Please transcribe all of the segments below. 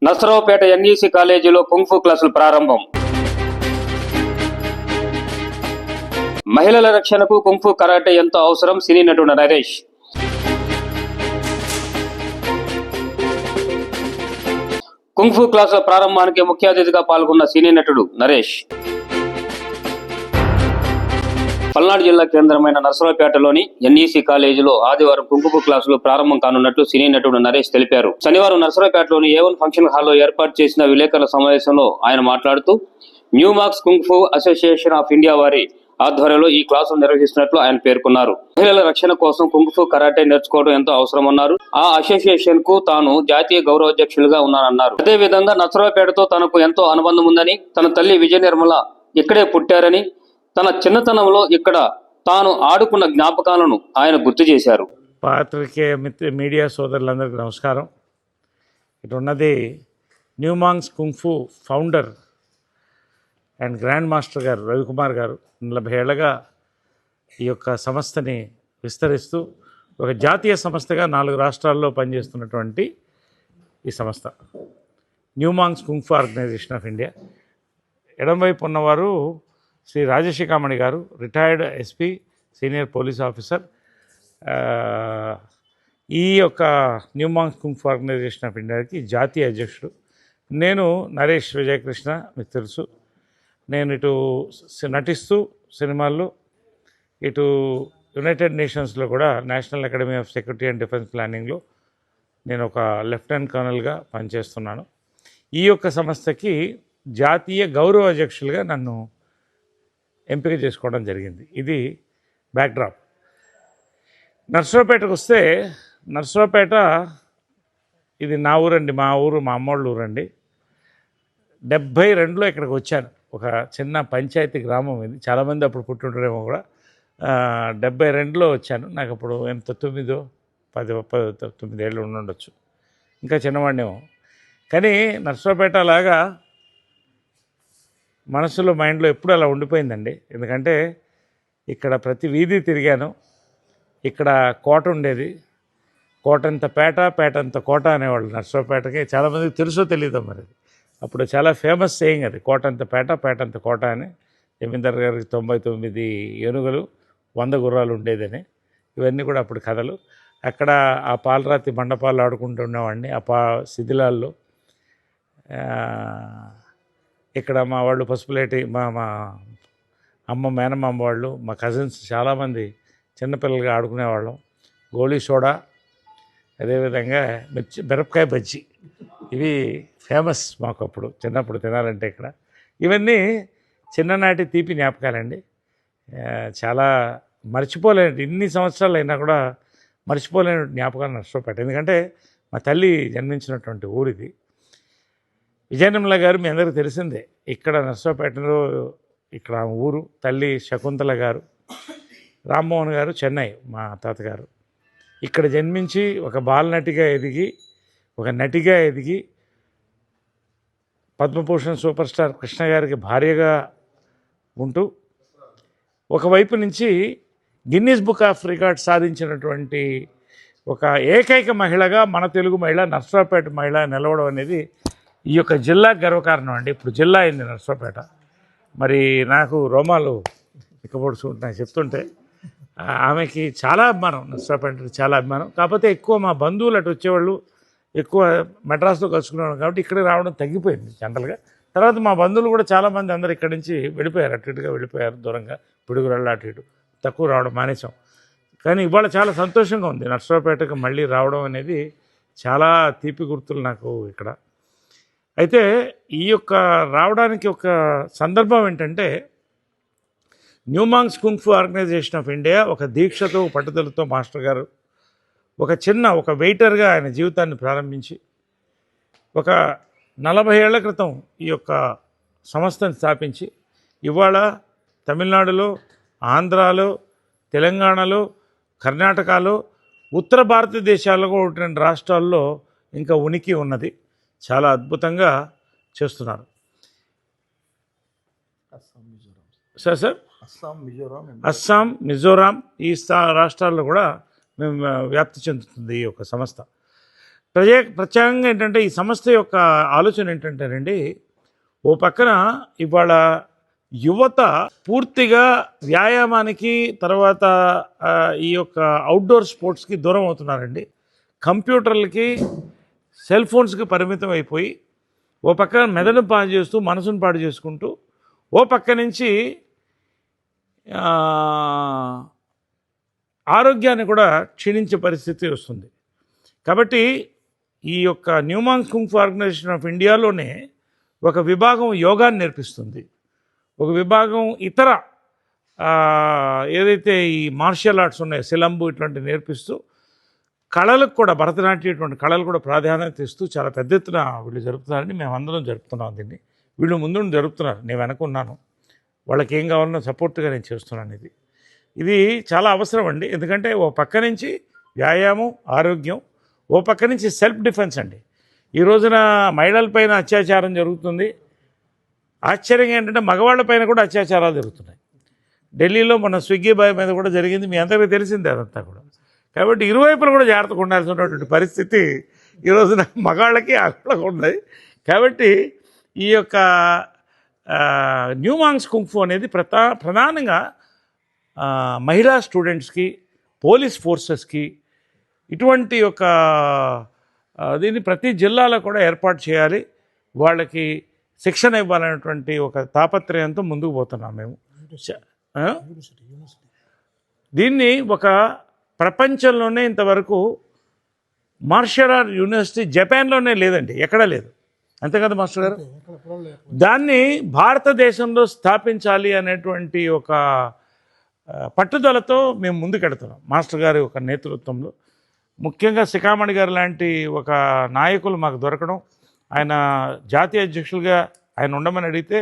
Narasaraopet NEC కాలేజీలో kung fu క్లాసులు ప్రారంభం. మహిళల రక్షణకు కుంఫు కరాటే ఎంతో అవసరం. సినీ నటుడు నరేష్. కుంఫు క్లాసుల ప్రారంభానికి ముఖ్య అతిథిగా పాల్గొన్న సినీ నటుడు నరేష్. పల్నాడు జిల్లా కేంద్రమైన నర్సరావుపేటలోని ఎన్ఈసి కాలేజీలో ఆదివారం కుంఫు క్లాసులు ప్రారంభం కానున్నట్లు సినీ నటుడు నరేష్ తెలిపారు. శనివారం నర్సరావుపేటలోని A1 ఫంక్షన్ హాల్లో ఏర్పాటు చేసిన విలేకరుల సమావేశంలో ఆయన మాట్లాడుతూ న్యూమార్క్స్ కుంఫు అసోసియేషన్ ఆఫ్ ఇండియా వారి ఆధ్వర్యంలో ఈ క్లాసులు నిర్వహిస్తున్నట్లు ఆయన పేర్కొన్నారు. మహిళల రక్షణ కోసం కుంఫు కరాటే నేర్చుకోవడం ఎంతో అవసరమన్నారు. ఆ అసోసియేషన్ కు తాను జాతీయ గౌరవాధ్యక్షులుగా ఉన్నానన్నారు. అదేవిధంగా నర్సరావుపేటతో తనకు ఎంతో అనుబంధం ఉందని, తన తల్లి విజయ నిర్మల ఇక్కడే పుట్టారని, తన చిన్నతనంలో ఇక్కడ తాను ఆడుకున్న జ్ఞాపకాలను ఆయన గుర్తు చేశారు. పాత్రికేయ మీడియా సోదరులందరికీ నమస్కారం. ఇటు ఉన్నది న్యూమాంగ్స్ kung fu founder and grandmaster గారు రవికుమార్ గారు 40 ఏళ్లుగా ఈ యొక్క సంస్థని విస్తరిస్తూ ఒక జాతీయ సంస్థగా 4 రాష్ట్రాల్లో పనిచేస్తున్నటువంటి ఈ సంస్థ న్యూమాంగ్స్ కుంఫు ఆర్గనైజేషన్ ఆఫ్ ఇండియా. ఎడమవైపు ఉన్నవారు శ్రీ రాజశేఖరమణి గారు, retired SP, senior police officer. ఈ యొక్క న్యూమాంగ్స్ కుంఫు ఆర్గనైజేషన్ ఆఫ్ ఇండియాకి జాతీయ అధ్యక్షుడు. నేను నరేష్ విజయకృష్ణ, మీకు తెలుసు. నేను ఇటు నటిస్తూ సినిమాల్లో, ఇటు యునైటెడ్ నేషన్స్లో కూడా national academy of security and defence ప్లానింగ్లో నేను ఒక లెఫ్టినెంట్ కర్నల్గా పనిచేస్తున్నాను. ఈ యొక్క సంస్థకి జాతీయ గౌరవ అధ్యక్షులుగా నన్ను ఎంపిక చేసుకోవడం జరిగింది. ఇది బ్యాక్డ్రాప్. నర్సరావుపేటకు వస్తే, నర్సరావుపేట ఇది నా ఊరండి, మా అమ్మోళ్ళ ఊరండి. 72లో ఇక్కడికి వచ్చాను. ఒక చిన్న పంచాయతీ గ్రామం ఇది. చాలామంది అప్పుడు పుట్టుంటారేమో కూడా. 72లో వచ్చాను. నాకు అప్పుడు ఎంత 9 ఏళ్ళు ఉండొచ్చు, ఇంకా చిన్నవాడినేమో. కానీ నర్సరావుపేట అలాగా మనసులో, మైండ్లో ఎప్పుడు అలా ఉండిపోయిందండి. ఎందుకంటే ఇక్కడ ప్రతి వీధి తిరిగాను. ఇక్కడ కోట ఉండేది. కోటంత పేట, పేటంత కోట అనేవాళ్ళు నర్సరావుపేటకి. చాలామందికి తెలుసో తెలియదో మరి. అప్పుడు చాలా ఫేమస్ సేయింగ్ అది, కోటంత పేట, పేటంత కోట అని. జమీందార్ గారికి 99 ఏనుగులు, 100 గుర్రాలు ఉండేదని. ఇవన్నీ కూడా అప్పుడు కథలు. అక్కడ ఆ పాలరాతి మండపాలు ఆడుకుంటూ ఉండేవాడిని ఆ శిథిలాల్లో. ఇక్కడ మా వాళ్ళు పసుపులేటి, మా అమ్మ మేనమామ వాళ్ళు, మా కజిన్స్ చాలామంది చిన్నపిల్లలుగా ఆడుకునేవాళ్ళం. గోళీ సోడా, అదేవిధంగా మిరపకాయ బజ్జీ, ఇవి ఫేమస్ మాకు అప్పుడు చిన్నప్పుడు తినాలంటే ఇక్కడ. ఇవన్నీ చిన్ననాటి తీపి జ్ఞాపకాలండి. చాలా మర్చిపోలేని, ఇన్ని సంవత్సరాలు అయినా కూడా మర్చిపోలేని జ్ఞాపకాలు నర్సరావుపేట. ఎందుకంటే మా తల్లి జన్మించినటువంటి ఊరిది. విజయనిర్మల గారు మీ అందరికీ తెలిసిందే. ఇక్కడ నర్సరావుపేటలో ఇక్కడ ఊరు. తల్లి శకుంతల గారు, రామ్మోహన్ గారు చెన్నై మా తాతగారు. ఇక్కడ జన్మించి ఒక బాలనటిగా ఎదిగి, ఒక నటిగా ఎదిగి, పద్మభూషణ్ సూపర్ స్టార్ కృష్ణ గారికి భార్యగా ఉంటూ, ఒకవైపు నుంచి గిన్నీస్ బుక్ ఆఫ్ రికార్డ్స్ సాధించినటువంటి ఒక ఏకైక మహిళగా మన తెలుగు మహిళ, నర్సరావుపేట మహిళ నిలవడం అనేది ఈ యొక్క జిల్లా గర్వకారణం అండి. ఇప్పుడు జిల్లా అయింది నర్సరావుపేట. మరి నాకు రోమాలు ఇక్కపడుచుకుంటున్నాయి చెప్తుంటే. ఆమెకి చాలా అభిమానం, నర్సరావుపేట చాలా అభిమానం. కాకపోతే ఎక్కువ మా బంధువులు అటు వచ్చేవాళ్ళు, ఎక్కువ మెడ్రాస్లో కలుసుకునేవాళ్ళు కాబట్టి ఇక్కడికి రావడం తగ్గిపోయింది జనరల్గా. తర్వాత మా బంధువులు కూడా చాలామంది అందరూ ఇక్కడి నుంచి వెళ్ళిపోయారు, అటు ఇటుగా వెళ్ళిపోయారు దూరంగా. పిడుగురళ్ళ అటు ఇటు తక్కువ రావడం మానేసాం. కానీ ఇవాళ చాలా సంతోషంగా ఉంది నర్సరావుపేటకు మళ్ళీ రావడం అనేది. చాలా తీపి గుర్తులు నాకు ఇక్కడ. అయితే ఈ యొక్క రావడానికి ఒక సందర్భం ఏంటంటే, న్యూమాంగ్స్ కుంఫు ఆర్గనైజేషన్ ఆఫ్ ఇండియా ఒక దీక్షతో, పట్టుదలతో మాస్టర్ గారు ఒక వెయిటర్గా ఆయన జీవితాన్ని ప్రారంభించి, ఒక 40 ఏళ్ల క్రితం ఈ యొక్క సంస్థను స్థాపించి, ఇవాళ తమిళనాడులో, ఆంధ్రాలో, తెలంగాణలో, కర్ణాటకలో, ఉత్తర భారతదేశాల్లో కూడా 2 రాష్ట్రాల్లో ఇంకా ఉనికి ఉన్నది. చాలా అద్భుతంగా చేస్తున్నారు. సార్ అస్సాం, మిజోరాం, ఈ రాష్ట్రాల్లో కూడా మేము వ్యాప్తి చెందుతుంది ఈ యొక్క సంస్థ. ప్రత్యేకంగా ఏంటంటే ఈ సంస్థ యొక్క ఆలోచన ఏంటంటేనండి, ఓ పక్కన ఇవాళ యువత పూర్తిగా వ్యాయామానికి తర్వాత ఈ యొక్క అవుట్డోర్ స్పోర్ట్స్కి దూరం అవుతున్నారండి. కంప్యూటర్లకి సెల్ ఫోన్స్కి పరిమితం అయిపోయి ఓ పక్క మెదడును పాడు చేస్తూ మనసును పాడు చేసుకుంటూ ఓ పక్క నుంచి ఆరోగ్యాన్ని కూడా క్షీణించే పరిస్థితి వస్తుంది. కాబట్టి ఈ యొక్క న్యూమాంగ్ కుంగ్ ఫు ఆర్గనైజేషన్ ఆఫ్ ఇండియాలోనే ఒక విభాగం యోగాన్ని నేర్పిస్తుంది, ఒక విభాగం ఇతర ఏదైతే ఈ మార్షల్ ఆర్ట్స్ ఉన్నాయో సిలంబు ఇట్లాంటివి నేర్పిస్తూ కళలకు కూడా భరతనాట్యం ఇటువంటి కళలు కూడా ప్రాధాన్యత ఇస్తూ చాలా పెద్ద ఎత్తున వీళ్ళు జరుపుతున్నారని మేమందరం జరుపుతున్నాం. దీన్ని వీళ్ళు ముందు జరుపుతున్నారు, నేను వెనకున్నాను, వాళ్ళకి ఏం కావాలన్నా సపోర్ట్గా నేను చేస్తున్నాను. ఇది చాలా అవసరం అండి. ఎందుకంటే ఓ పక్క నుంచి వ్యాయామం ఆరోగ్యం, ఓ పక్క నుంచి సెల్ఫ్ డిఫెన్స్ అండి. ఈ రోజున మహిళలపైన అత్యాచారం జరుగుతుంది. ఆశ్చర్యంగా ఏంటంటే మగవాళ్ళపైన కూడా అత్యాచారాలు జరుగుతున్నాయి. ఢిల్లీలో మన స్విగ్గీ బాయ్ మీద కూడా జరిగింది, మీ అందరికీ తెలిసిందే అదంతా కూడా. కాబట్టి ఇరువైపులు కూడా జాగ్రత్తగా ఉండాల్సినటువంటి పరిస్థితి ఈ రోజున మగాళ్ళకి ఆడవాళ్ళకి ఉన్నాయి. కాబట్టి ఈ యొక్క న్యూమాంగ్స్ కుంగ్ ఫు అనేది ప్రధానంగా మహిళా స్టూడెంట్స్కి, పోలీస్ ఫోర్సెస్కి ఇటువంటి ఒక దీన్ని ప్రతి జిల్లాలో కూడా ఏర్పాటు చేయాలి, వాళ్ళకి శిక్షణ ఇవ్వాలనేటువంటి ఒక తాపత్రయంతో ముందుకు పోతున్నాం మేము. దీన్ని ఒక ప్రపంచంలోనే ఇంతవరకు మార్షల్ ఆర్ట్ యూనివర్సిటీ జపాన్లోనే లేదండి, ఎక్కడా లేదు. అంతే కదా మాస్టర్ గారు? దాన్ని భారతదేశంలో స్థాపించాలి అనేటువంటి ఒక పట్టుదలతో మేము ముందుకెడుతున్నాం మాస్టర్ గారి ఒక నేతృత్వంలో. ముఖ్యంగా శిఖామణి గారు లాంటి ఒక నాయకులు మాకు దొరకడం, ఆయన జాతీయ అధ్యక్షులుగా ఆయన ఉండమని అడిగితే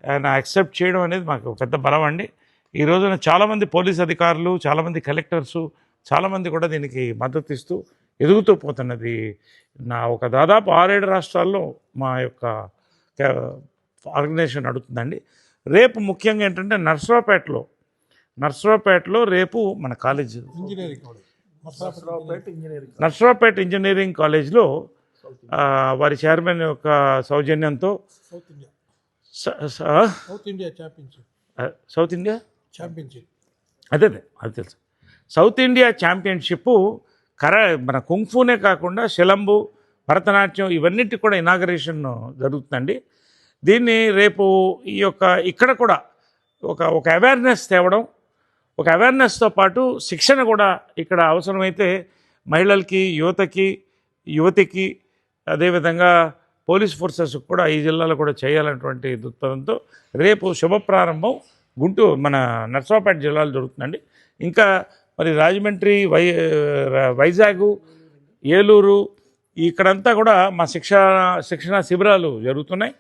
ఆయన యాక్సెప్ట్ చేయడం అనేది మాకు పెద్ద బలం అండి. ఈ రోజున చాలామంది పోలీస్ అధికారులు, చాలామంది కలెక్టర్సు, చాలామంది కూడా దీనికి మద్దతు ఇస్తూ ఎదుగుతూ పోతున్నది. నా ఒక దాదాపు 6-7 రాష్ట్రాల్లో మా యొక్క ఆర్గనైజేషన్ నడుతుందండి. రేపు ముఖ్యంగా ఏంటంటే నర్సరావుపేటలో రేపు మన కాలేజ్ నర్సరావుపేట ఇంజనీరింగ్ కాలేజ్లో వారి చైర్మన్ యొక్క సౌజన్యంతో సౌత్ ఇండియా ఛాంపియన్షిప్ అదే అది తెలుసు. సౌత్ ఇండియా ఛాంపియన్షిప్ మన కుంగ్ఫూనే కాకుండా శిలంబు, భరతనాట్యం ఇవన్నిటికి కూడా ఇనాగరేషన్ జరుగుతుందండి. దీన్ని రేపు ఈ యొక్క ఇక్కడ కూడా ఒక అవేర్నెస్ తేవడం, ఒక అవేర్నెస్తో పాటు శిక్షణ కూడా ఇక్కడ అవసరమైతే మహిళలకి, యువతికి అదేవిధంగా పోలీస్ ఫోర్సెస్ కూడా ఈ జిల్లాలో కూడా చేయాలన్నటువంటి దృక్పథంతో రేపు శుభ ప్రారంభం గుంటూరు మన నర్సరావుపేట జిల్లాలో జరుగుతుందండి. ఇంకా మరి రాజమండ్రి, వైజాగ్, ఏలూరు ఇక్కడంతా కూడా మా శిక్షణ శిబిరాలు జరుగుతున్నాయి.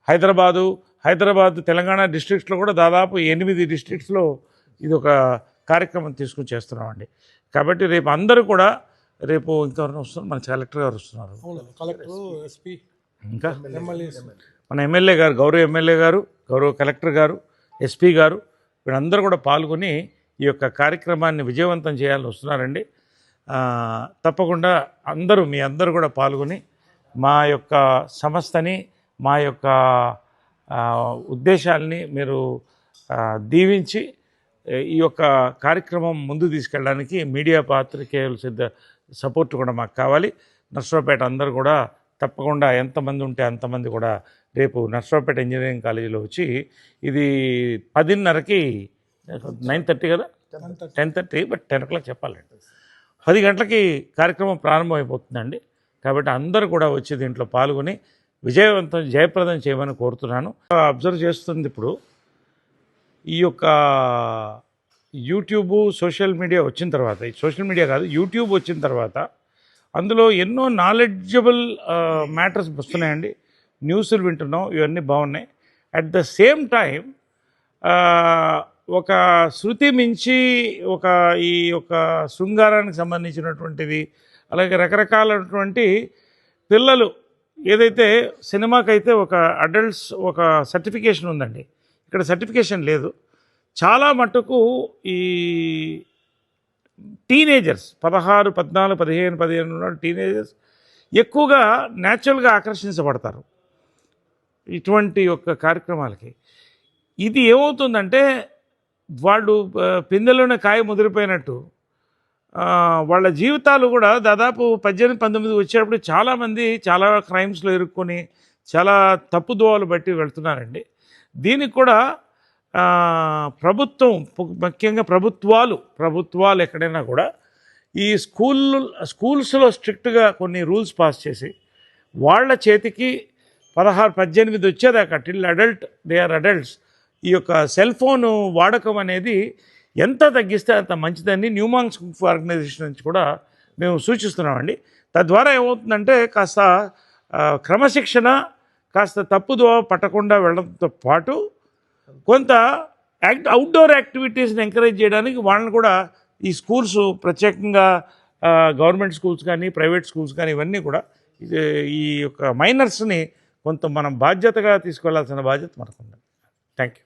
హైదరాబాదు తెలంగాణ డిస్ట్రిక్ట్స్లో కూడా దాదాపు 8 డిస్ట్రిక్ట్స్లో ఇది ఒక కార్యక్రమం తీసుకుని చేస్తున్నామండి. కాబట్టి రేపు అందరూ కూడా రేపు ఇంకెవరైనా వస్తున్నారు, మన కలెక్టర్ గారు వస్తున్నారు, ఇంకా మన ఎమ్మెల్యే గారు, గౌరవ ఎమ్మెల్యే గారు, గౌరవ కలెక్టర్ గారు, ఎస్పీ గారు వీళ్ళందరూ కూడా పాల్గొని ఈ యొక్క కార్యక్రమాన్ని విజయవంతం చేయాలని వస్తున్నారండి. తప్పకుండా మీ అందరూ కూడా పాల్గొని మా యొక్క సంస్థని, మా యొక్క ఉద్దేశాలని మీరు దీవించి ఈ యొక్క కార్యక్రమం ముందు తీసుకెళ్ళడానికి మీడియా పాత్రికేయుల సపోర్ట్ కూడా మాకు కావాలి. నర్సరావుపేట అందరూ కూడా తప్పకుండా ఎంతమంది ఉంటే అంతమంది కూడా రేపు నర్సరావుపేట ఇంజనీరింగ్ కాలేజీలో వచ్చి ఇది 10:30కి 9:30 కదా 10:30 బట్ 10 o'clock చెప్పాలండి, 10 గంటలకి కార్యక్రమం ప్రారంభమైపోతుందండి. కాబట్టి అందరూ కూడా వచ్చి దీంట్లో పాల్గొని జయప్రదం చేయమని కోరుతున్నాను. అబ్జర్వ్ చేస్తుంది ఇప్పుడు ఈ యొక్క యూట్యూబ్, సోషల్ మీడియా వచ్చిన తర్వాత, సోషల్ మీడియా కాదు యూట్యూబ్ వచ్చిన తర్వాత అందులో ఎన్నో నాలెడ్జబుల్ మ్యాటర్స్ వస్తున్నాయండి. న్యూస్లు వింటున్నాం, ఇవన్నీ బాగున్నాయి. అట్ ద సేమ్ టైం ఒక శృతి మించి ఈ యొక్క శృంగారానికి సంబంధించినటువంటిది, అలాగే రకరకాలైనటువంటి పిల్లలు ఏదైతే సినిమాకైతే ఒక అడల్ట్స్ ఒక సర్టిఫికేషన్ ఉందండి, ఇక్కడ సర్టిఫికేషన్ లేదు. చాలా మటుకు ఈ టీనేజర్స్ 16, 14, 15 టీనేజర్స్ ఎక్కువగా న్యాచురల్గా ఆకర్షించబడతారు ఇటువంటి యొక్క కార్యక్రమాలకి. ఇది ఏమవుతుందంటే వాళ్ళు పిందెలోనే కాయ ముదిరిపోయినట్టు వాళ్ళ జీవితాలు కూడా దాదాపు 18-19 వచ్చేటప్పుడు చాలామంది చాలా క్రైమ్స్లో ఇరుక్కొని చాలా తప్పుదోవలు బట్టి వెళ్తున్నారండి. దీనికి కూడా ప్రభుత్వం, ముఖ్యంగా ప్రభుత్వాలు ఎక్కడైనా కూడా ఈ స్కూల్స్లో స్ట్రిక్ట్గా కొన్ని రూల్స్ పాస్ చేసి వాళ్ళ చేతికి 16-18 వచ్చేదాకా టిల్ దే ఆర్ అడల్ట్స్ ఈ యొక్క సెల్ ఫోన్ వాడకం అనేది ఎంత తగ్గిస్తే అంత మంచిదని న్యూమాంగ్స్ ఆర్గనైజేషన్ నుంచి కూడా మేము సూచిస్తున్నామండి. తద్వారా ఏమవుతుందంటే కాస్త క్రమశిక్షణ, కాస్త తప్పుదోవ పట్టకుండా వెళ్ళడంతో పాటు కొంత అవుట్డోర్ యాక్టివిటీస్ని ఎంకరేజ్ చేయడానికి వాళ్ళని కూడా ఈ స్కూల్స్, ప్రత్యేకంగా గవర్నమెంట్ స్కూల్స్ కానీ ప్రైవేట్ స్కూల్స్ కానీ ఇవన్నీ కూడా ఈ యొక్క మైనర్స్ని కొంత మనం బాధ్యతగా తీసుకెళ్లాల్సిన బాధ్యత మనకుంది. Thank you.